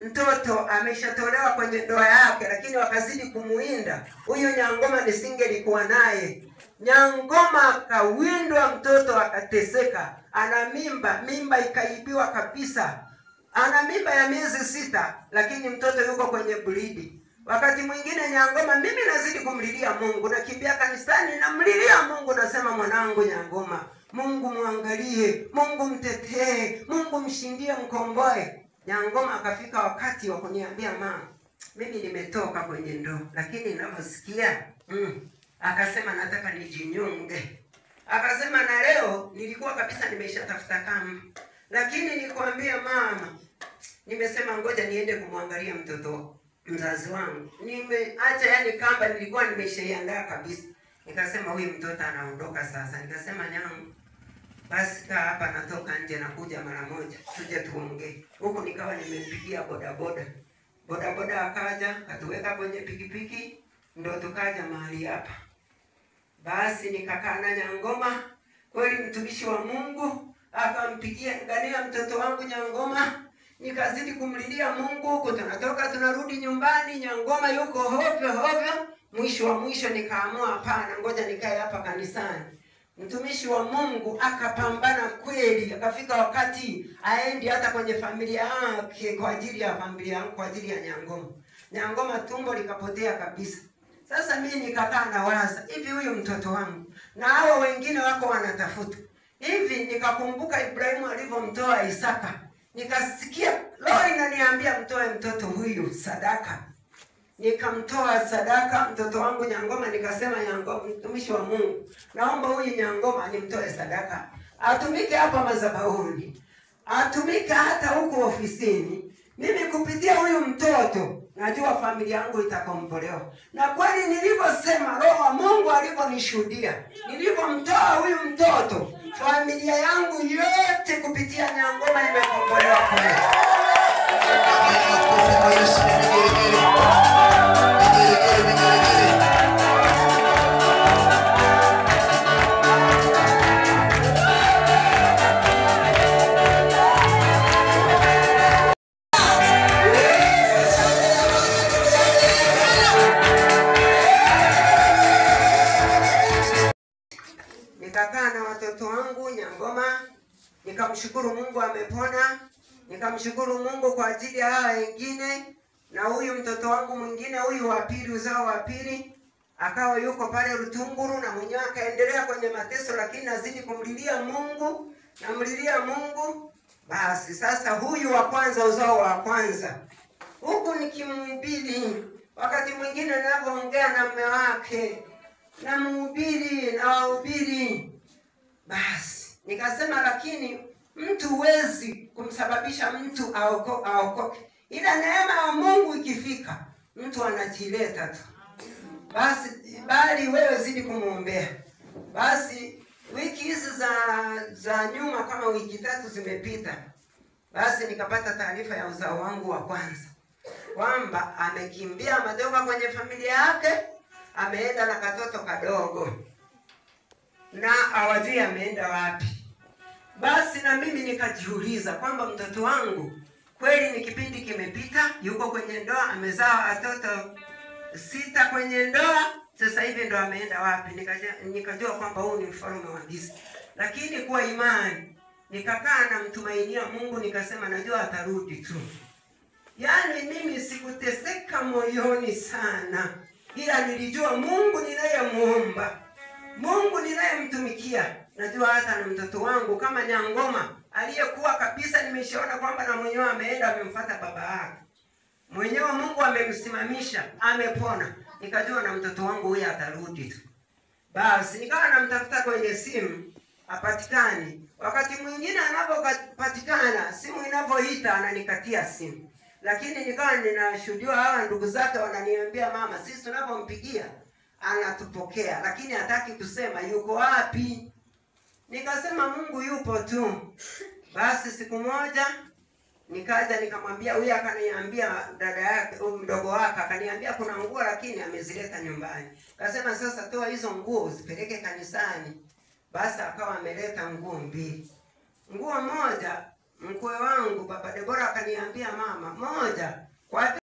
mtoto ameshatolewa kwenye ndoa yake, lakini wakazidi kumuinda, huyo Nyangoma nisingelikuwa naye. Nyangoma akawindwa, mtoto akateseka, ana mimba ikaibiwa kabisa. Ana mimba ya miezi 6, lakini mtoto yuko kwenye bleed. Wakati mwingine Nyangoma, mimi nazidi kumlilia Mungu, nakimbia kanisani namlilia Mungu, nasema mwanangu Nyangoma, Mungu muangalie, Mungu mtetee, Mungu mshindie, mkomboe. Nyangoma akafika wakati wa kuniambia, mama, mimi nimetoka kwenye ndoa, lakini ninavyosikia akasema nataka nijinyonge. Akasema na leo nilikuwa kabisa nimeshatafuta kama, lakini nikwambia mama, nimesema ngoja niende kumwangalia mtoto mzazi wangu. Nimeacha yani kamba nilikuwa nimeshaiandaa kabisa. Nikasema huyu mtoto anaondoka sasa. Nikasema nyangu, basi kaa hapa, natoka nje nakuja mara moja, tuje tuongee. Huko nikawa nimempigia bodaboda. Bodaboda akaja, katuweka kwenye pikipiki, ndo tukaja mahali hapa. Basi nikakaa na Nyangoma, kweli mtumishi wa Mungu akampigia ngania mtoto wangu Nyangoma. Nikazidi kumlilia Mungu, huko tunatoka tunarudi nyumbani, Nyangoma yuko hovyo. Mwisho nikaamua hapana, ngoja nikae hapa kanisani. Mtumishi wa Mungu akapambana kweli, akafika wakati aendi hata kwenye familia yake kwa ajili ya familia yangu, kwa ajili ya Nyangoma. Nyangoma tumbo likapotea kabisa. Sasa mimi nikakaa na waza, hivi huyu mtoto wangu na hao wengine wako wanatafuta. Hivi nikakumbuka Ibrahimu alivyomtoa Isaka. Nikasikia roho inaniambia mtoe mtoto huyu sadaka. Nikamtoa sadaka mtoto wangu Nyangoma. Nikasema, Nyangoma, mtumishi wa Mungu, naomba huyu Nyangoma nimtoe sadaka, atumike hapa madhabahuni, atumike hata huko ofisini. Mimi kupitia huyu mtoto najua familia yangu itakombolewa. Na kweli nilivyosema, roho wa Mungu alivyonishuhudia, nilivyomtoa huyu mtoto, familia yangu yote kupitia Nyangoma imekombolewa kweli. Nikakaa na watoto wangu Nyangoma, nikamshukuru Mungu amepona, nikamshukuru Mungu kwa ajili ya hawa wengine. Na huyu mtoto wangu mwingine, huyu wa pili, uzao wa pili, akawa yuko pale Rutunguru, na mwenyewe akaendelea kwenye mateso, lakini nazidi kumlilia Mungu, namlilia Mungu. Basi sasa huyu wa kwanza, uzao wa kwanza, huku nikimhubiri, wakati mwingine ninapoongea na mume wake na mhubiri na wahubiri. Basi nikasema, lakini mtu huwezi kumsababisha mtu aokoke, ila neema ya Mungu ikifika mtu anajileta tu. Basi bali wewe zidi kumuombea. Basi wiki hizi za nyuma, kama wiki 3 zimepita, basi nikapata taarifa ya uzao wangu wa kwanza kwamba amekimbia madogo kwenye familia yake, ameenda na katoto kadogo na hawajui ameenda wapi. Basi na mimi nikajiuliza kwamba mtoto wangu kweli ni kipindi kimepita, yuko kwenye ndoa, amezaa watoto 6 kwenye ndoa, sasa hivi ndo ameenda wapi? Nikajua kwamba huu ni mfalme wa giza. Lakini kwa imani nikakaa na mtumainia Mungu, nikasema najua atarudi tu. Yaani mimi sikuteseka moyoni sana, ila nilijua Mungu ninayemuomba, Mungu ninayemtumikia, najua hata na mtoto wangu kama Nyangoma aliyekuwa kabisa nimeshaona kwamba na mwenyewe ameenda amemfuata baba yake, mwenyewe Mungu amemsimamisha, amepona. Nikajua na mtoto wangu huyu atarudi tu. Basi nikawa namtafuta kwenye simu, hapatikani. Wakati mwingine anapopatikana, simu inapoita ananikatia simu. Lakini nikawa ninashuhudia hawa ndugu zake wananiambia, mama, sisi tunapompigia anatupokea, lakini hataki kusema yuko wapi. Nikasema Mungu yupo tu. Basi siku moja nikaja nikamwambia, huyu akaniambia dada yake, mdogo wake akaniambia kuna nguo lakini amezileta nyumbani. Akasema sasa toa hizo nguo uzipeleke kanisani. Basi akawa ameleta nguo 2. Nguo moja mkwe wangu Baba Debora akaniambia, mama, moja kwa